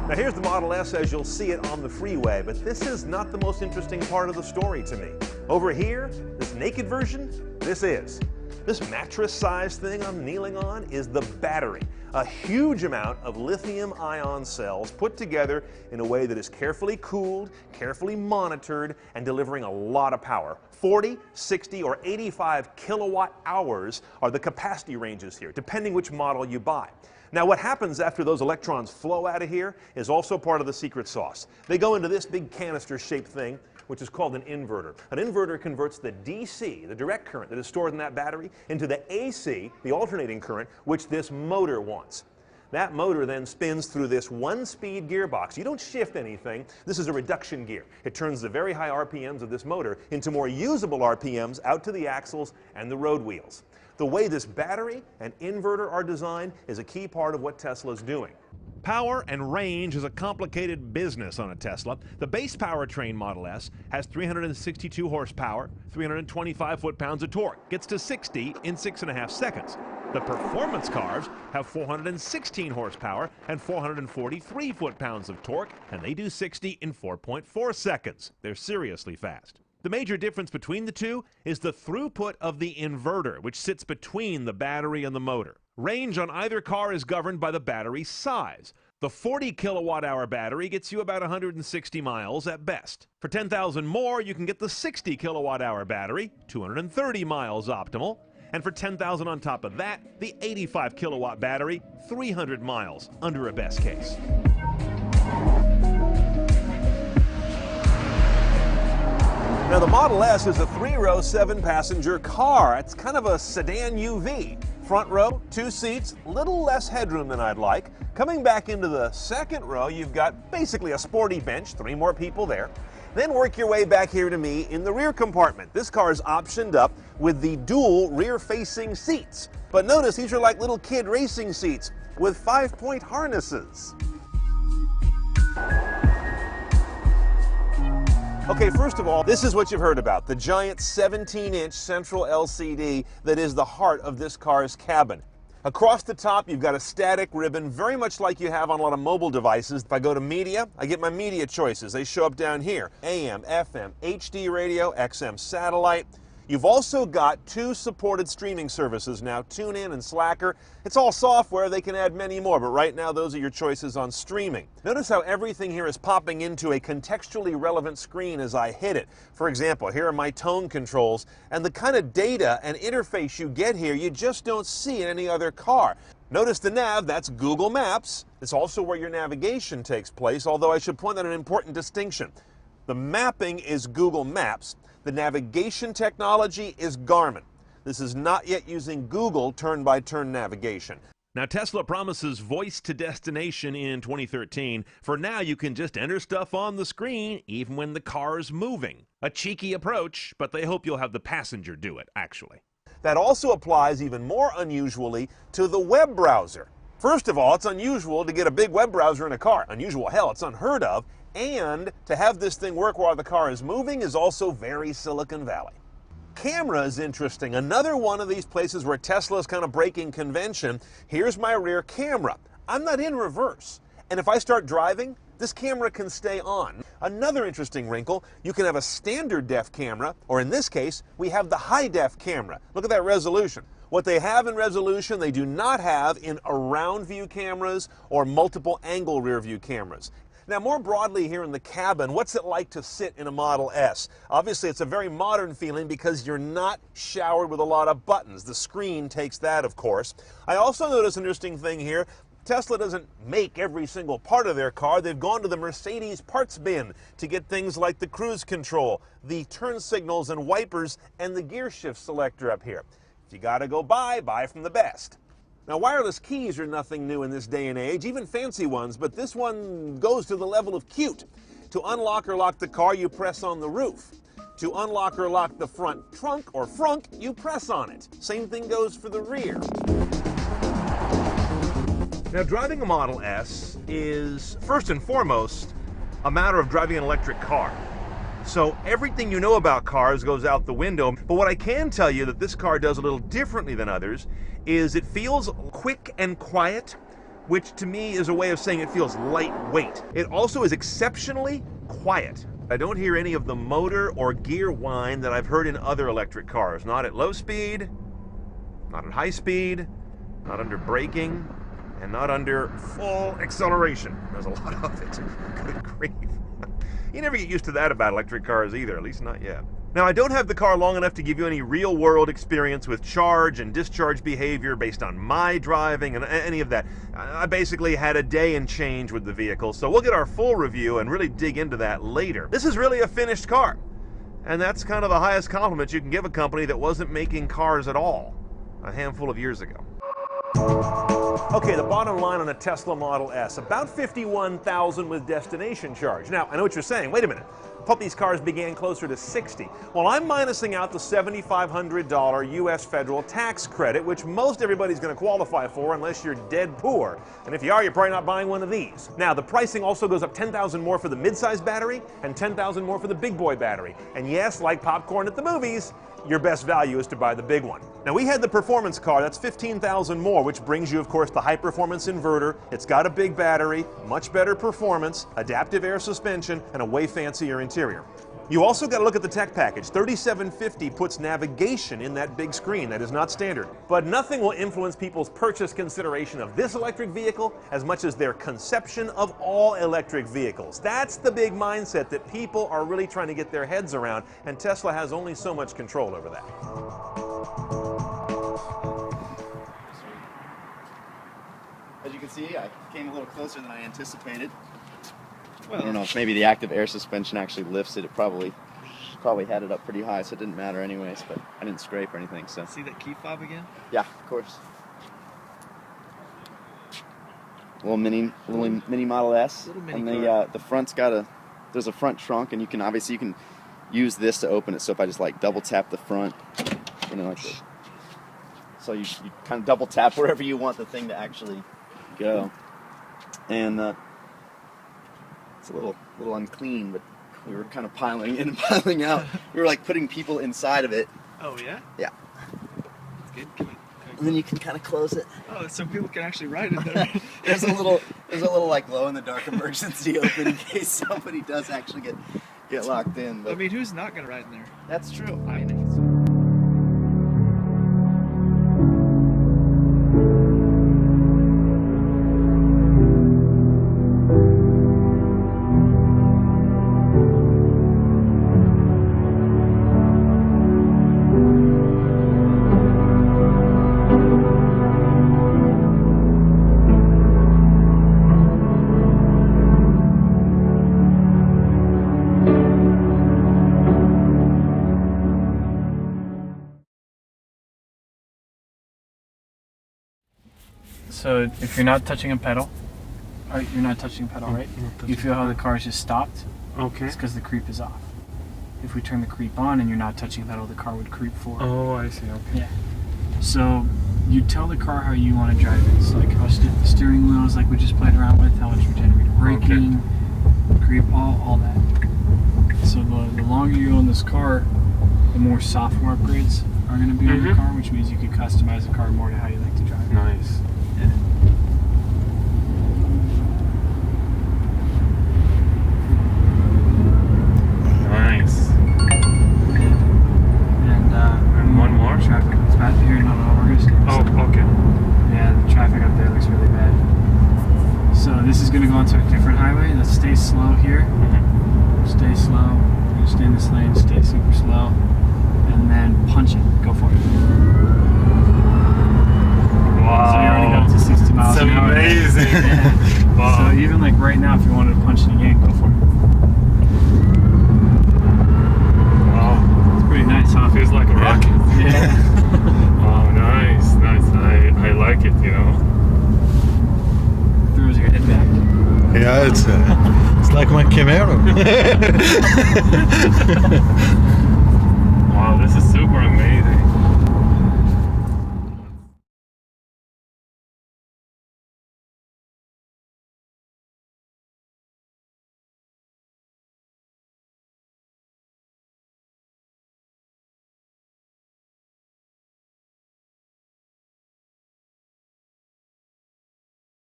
Now here's the Model S as you'll see it on the freeway, but this is not the most interesting part of the story to me. Over here, this naked version, this is. This mattress-sized thing I'm kneeling on is the battery. A huge amount of lithium-ion cells put together in a way that is carefully cooled, carefully monitored, and delivering a lot of power. 40, 60, or 85 kilowatt hours are the capacity ranges here, depending which model you buy. Now what happens after those electrons flow out of here is also part of the secret sauce. They go into this big canister-shaped thing, which is called an inverter. An inverter converts the DC, the direct current that is stored in that battery, into the AC, the alternating current, which this motor wants. That motor then spins through this one-speed gearbox. You don't shift anything. This is a reduction gear. It turns the very high RPMs of this motor into more usable RPMs out to the axles and the road wheels. The way this battery and inverter are designed is a key part of what Tesla's doing. Power and range is a complicated business on a Tesla. The base powertrain Model S has 362 horsepower, 325 foot-pounds of torque, gets to 60 in 6.5 seconds. The performance cars have 416 horsepower and 443 foot-pounds of torque, and they do 60 in 4.4 seconds. They're seriously fast. The major difference between the two is the throughput of the inverter, which sits between the battery and the motor. Range on either car is governed by the battery size. The 40 kilowatt-hour battery gets you about 160 miles at best. For 10,000 more, you can get the 60 kilowatt-hour battery, 230 miles optimal. And for 10,000 on top of that, the 85 kilowatt battery, 300 miles under a best case. Now the Model S is a 3-row, 7-passenger car. It's kind of a sedan UV. Front row, 2 seats, little less headroom than I'd like. Coming back into the second row, you've got basically a sporty bench, 3 more people there. Then work your way back here to me in the rear compartment. This car is optioned up with the dual rear-facing seats. But notice these are like little kid racing seats with 5-point harnesses. Okay, first of all, this is what you've heard about, the giant 17-inch central LCD that is the heart of this car's cabin. Across the top, you've got a static ribbon, very much like you have on a lot of mobile devices. If I go to media, I get my media choices. They show up down here. AM, FM, HD radio, XM satellite. You've also got 2 supported streaming services now, TuneIn and Slacker. It's all software, they can add many more, but right now those are your choices on streaming. Notice how everything here is popping into a contextually relevant screen as I hit it. For example, here are my tone controls, and the kind of data and interface you get here, you just don't see in any other car. Notice the nav, that's Google Maps. It's also where your navigation takes place, although I should point out an important distinction. The mapping is Google Maps. The navigation technology is Garmin. This is not yet using Google turn-by-turn navigation. Now, Tesla promises voice to destination in 2013. For now, you can just enter stuff on the screen, even when the car's moving. A cheeky approach, but they hope you'll have the passenger do it, actually. That also applies even more unusually to the web browser. First of all, it's unusual to get a big web browser in a car. Unusual, hell, it's unheard of. And to have this thing work while the car is moving is also very Silicon Valley. Camera is interesting. Another one of these places where Tesla is kind of breaking convention. Here's my rear camera. I'm not in reverse. And if I start driving, this camera can stay on. Another interesting wrinkle, you can have a standard def camera, or in this case, we have the high def camera. Look at that resolution. What they have in resolution, they do not have in around view cameras or multiple angle rear view cameras. Now, more broadly here in the cabin, what's it like to sit in a Model S? Obviously, it's a very modern feeling because you're not showered with a lot of buttons. The screen takes that, of course. I also notice an interesting thing here. Tesla doesn't make every single part of their car. They've gone to the Mercedes parts bin to get things like the cruise control, the turn signals and wipers, and the gear shift selector up here. If you gotta go buy from the best. Now, wireless keys are nothing new in this day and age, even fancy ones, but this one goes to the level of cute. To unlock or lock the car, you press on the roof. To unlock or lock the front trunk or frunk, you press on it. Same thing goes for the rear. Now, driving a Model S is, first and foremost, a matter of driving an electric car. So everything you know about cars goes out the window. But what I can tell you that this car does a little differently than others is it feels quick and quiet, which to me is a way of saying it feels lightweight. It also is exceptionally quiet. I don't hear any of the motor or gear whine that I've heard in other electric cars. Not at low speed, not at high speed, not under braking, and not under full acceleration. There's a lot of it. Good grief. You never get used to that about electric cars either, at least not yet. Now, I don't have the car long enough to give you any real-world experience with charge and discharge behavior based on my driving and any of that. I basically had a day and change with the vehicle, so we'll get our full review and really dig into that later. This is really a finished car, and that's kind of the highest compliment you can give a company that wasn't making cars at all a handful of years ago. Okay, the bottom line on a Tesla Model S, about $51,000 with destination charge. Now, I know what you're saying. Wait a minute. I thought these cars began closer to $60,000. Well, I'm minusing out the $7,500 U.S. federal tax credit, which most everybody's going to qualify for unless you're dead poor. And if you are, you're probably not buying one of these. Now, the pricing also goes up $10,000 more for the midsize battery and $10,000 more for the big boy battery. And yes, like popcorn at the movies, your best value is to buy the big one. Now, we had the performance car, that's $15,000 more, which brings you, of course, the high-performance inverter. It's got a big battery, much better performance, adaptive air suspension, and a way fancier interior. You also got to look at the tech package. 3750 puts navigation in that big screen. That is not standard. But nothing will influence people's purchase consideration of this electric vehicle as much as their conception of all electric vehicles. That's the big mindset that people are really trying to get their heads around, and Tesla has only so much control over that. As you can see, I came a little closer than I anticipated. Well, I don't know if maybe the active air suspension actually lifts it. It probably had it up pretty high, so it didn't matter anyways, but I didn't scrape or anything, so. See that key fob again? Yeah, of course. Little mini Model S. Little mini and car. the front's got there's a front trunk, and you can use this to open it. So if I just like double tap the front, like this. So you kind of double tap wherever you want the thing to actually go. And it's a little unclean, but we were kind of piling in and piling out. We were like putting people inside of it. Oh yeah? Yeah. That's good. Can And then you can kind of close it. Oh, so people can actually ride in there. There's a little like glow in the dark emergency open in case somebody does actually get locked in. But I mean, who's not going to ride in there? that's true. I know. So if you're not touching a pedal, you're not touching a pedal, right? You feel how the car's just stopped? Okay. It's because the creep is off. If we turn the creep on and you're not touching a pedal, the car would creep forward. Oh, I see. Okay. Yeah. So you tell the car how you want to drive it. It's like how the steering wheel is like we just played around with, how much regenerative braking, creep, all that. So the longer you own this car, the more software upgrades are going to be on the car, which means you can customize the car more to how you like to drive it. Nice. Nice. And one more? Traffic comes back here, no, we're gonna stop. Oh, okay. Yeah, the traffic up there looks really bad. So this is gonna go onto a different highway. Let's stay slow here. Stay slow. We're gonna stay in this lane, stay super slow. And then punch it. Go for it. Wow. So you already got up to 60 miles an hour. It's amazing. Yeah. Wow. So even like right now, if you wanted to punch it again, go for it. Wow. It's pretty nice, huh? Feels like a rocket. Yeah. Wow, nice, nice. I like it, you know. Throws your head back. Yeah, it's like my Camaro.